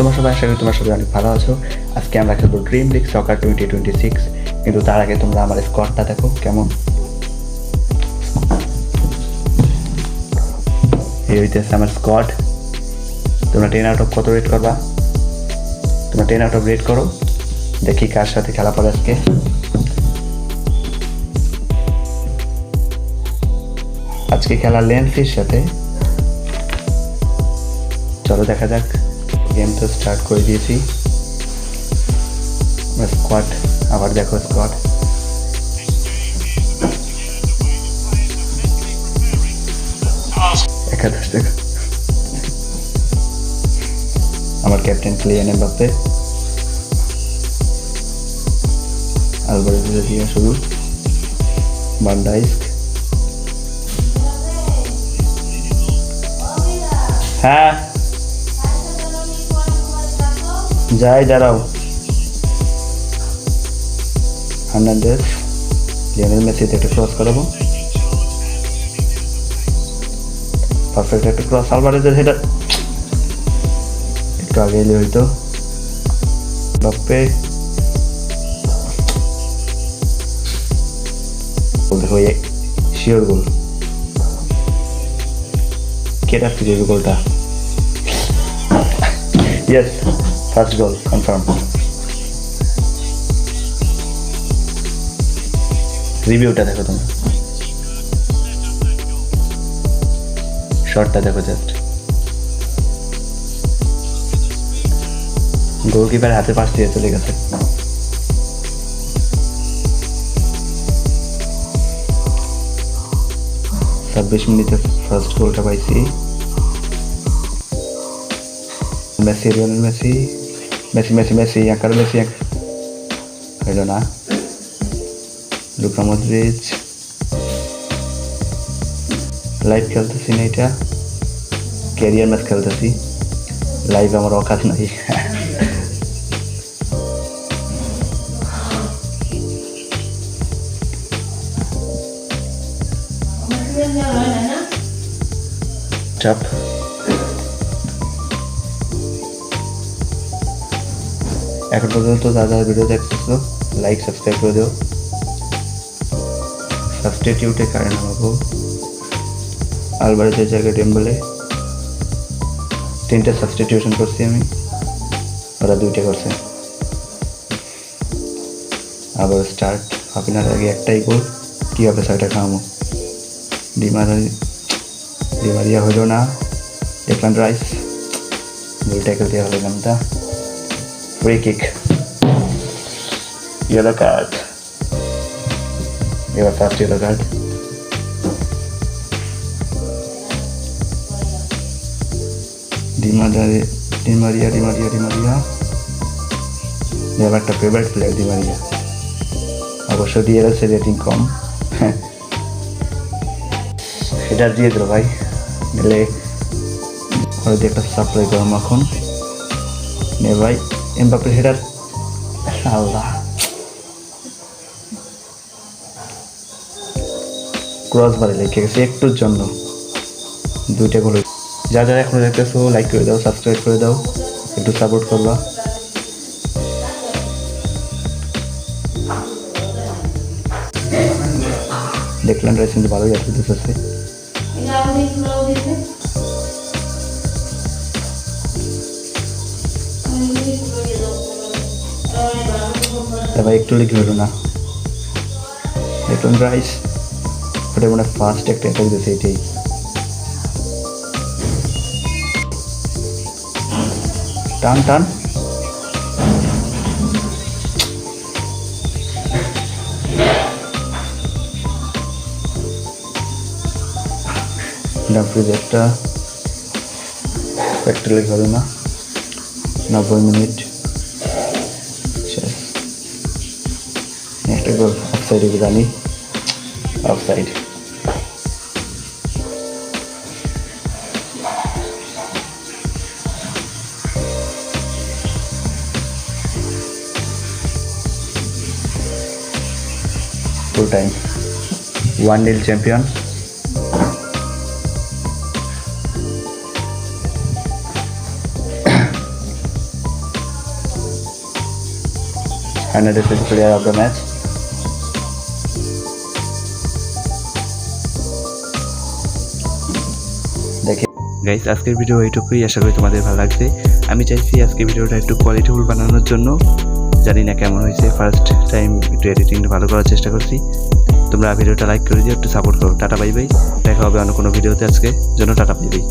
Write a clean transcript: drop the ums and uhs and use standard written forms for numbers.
তোমরা সবাই আশা করি তোমরা সবাই অনেক ভালো আছো। আজকে আমরা খেলবো ড্রিম লিগ সকার 2026, কিন্তু তার আগে তোমরা আমার স্কোয়াডটা দেখো কেমন। এই হইতেছে আমার স্কোয়াড। তোমরা 10 আউট অফ কত রেট করবা? তোমরা 10 আউট অফ রেট করো, দেখি কার সাথে খেলা পড়ে আজকে। আজকে খেলা লেন্সের সাথে, চলো দেখা যাক। গেম তো স্টার্ট করে দিয়েছি। স্কোয়াড আবার দেখো, স্কোয়াড একাদশ দেখো। আমার ক্যাপ্টেন কিলিয়ান এমবাপ্পে, আলভারেজ দিয়ে শুরু, ভান ডাইক। হ্যাঁ যাই, দাঁড়াও। হার্নান্দেজ, লিওনেল মেসিতে একটা ক্রস করাবো, পারফেক্ট একটা ক্রস। আলভারেজের হেডার একটু আগে এলে হইতো। বাপ্পে দেখো, শিওর গোল। কেটা ফিরে গোলটা? ইয়েস, ফার্স্ট গোল কনফার্ম। রিভিউটা দেখো তোমরা, শটটা দেখো জাস্ট। গোলকিপার হাতে পাশ দিয়ে চলে গেছে। ছাব্বিশ মিনিটে ফার্স্ট গোলটা পাইছি। Messi, Lionel Messi, Messi Messi Messi আকার মেসি হইল না। Luka Modric. লাইভ খেলতেছি না, এটা ক্যারিয়ার ম্যাচ খেলতেছি। লাইভ আমার অকাজ নাই। চাপ এখন পর্যন্ত যারা ভিডিও দেখতেছো, লাইক সাবস্ক্রাইব করে দিও। সাবস্টিটিউটে কারণ আমাকে আলভারেজের জায়গায় ডেম্বলে 3টা সাবস্টিটিউশন করছি আমি, ওরা 2টা করছে। আবার স্টার্ট, হাফ এন আওয়ার আগে একটাই গোল, কীভাবে 6টা খাওয়াবো? ডিমারিয়া হইল না। ডেকলান রাইস গোল ট্যাকল দেওয়া হলো নামটা। ফ্রি কিক, ইয়েলো কার্ড, এবার ফার্স্ট ইয়েলো কার্ড। ডিমারিয়া এবার একটা ফেভারিট প্লেয়ার ডিমারিয়া। অবশ্য দিয়ে রয়েছে রেটিং কম। এটা দিয়ে দিল ভাই, নিলে হয়তো একটা সাপ্লাই করলাম এখন। নে ভাই, এমবাপ্পে হেডার। আল্লাহ, ক্রস বারে লেগে গেছে একটুর জন্য। 2টা গোল। যা যারা এখনো দেখতেছো, লাইক করে দাও, সাবস্ক্রাইব করে দাও, একটু সাপোর্ট করবা। দেখলাম রাইস কিন্তু ভালোই আছে, দিতেছে। ভাই একটু লিখে হলো না। দেখলাম রাইস ওটা মানে ফার্স্ট একটা অ্যাটাক দিয়েছে, এটাই। টান টান, ডাম্পলিজ একটা লিখে হলো না। 90 মিনিট শেষ। একটা গোল অফসাইডে জানি, offside. Full time 1-0 champion. Final player of the match. দেখে গাইস, আজকের ভিডিও এইটুকুই, আশা করি তোমাদের ভালো লাগছে। আমি চাইছি আজকের ভিডিওটা একটু কোয়ালিটিফুল বানানোর জন্য, জানি না কেমন হয়েছে, ফার্স্ট টাইম একটু এডিটিংটা ভালো করার চেষ্টা করছি। তোমরা ভিডিওটা লাইক করে দিও, একটু সাপোর্ট করো। টাটা বাই বাই, দেখা হবে অন্য কোনো ভিডিওতে, আজকে জন্য টাটা বাই বাই।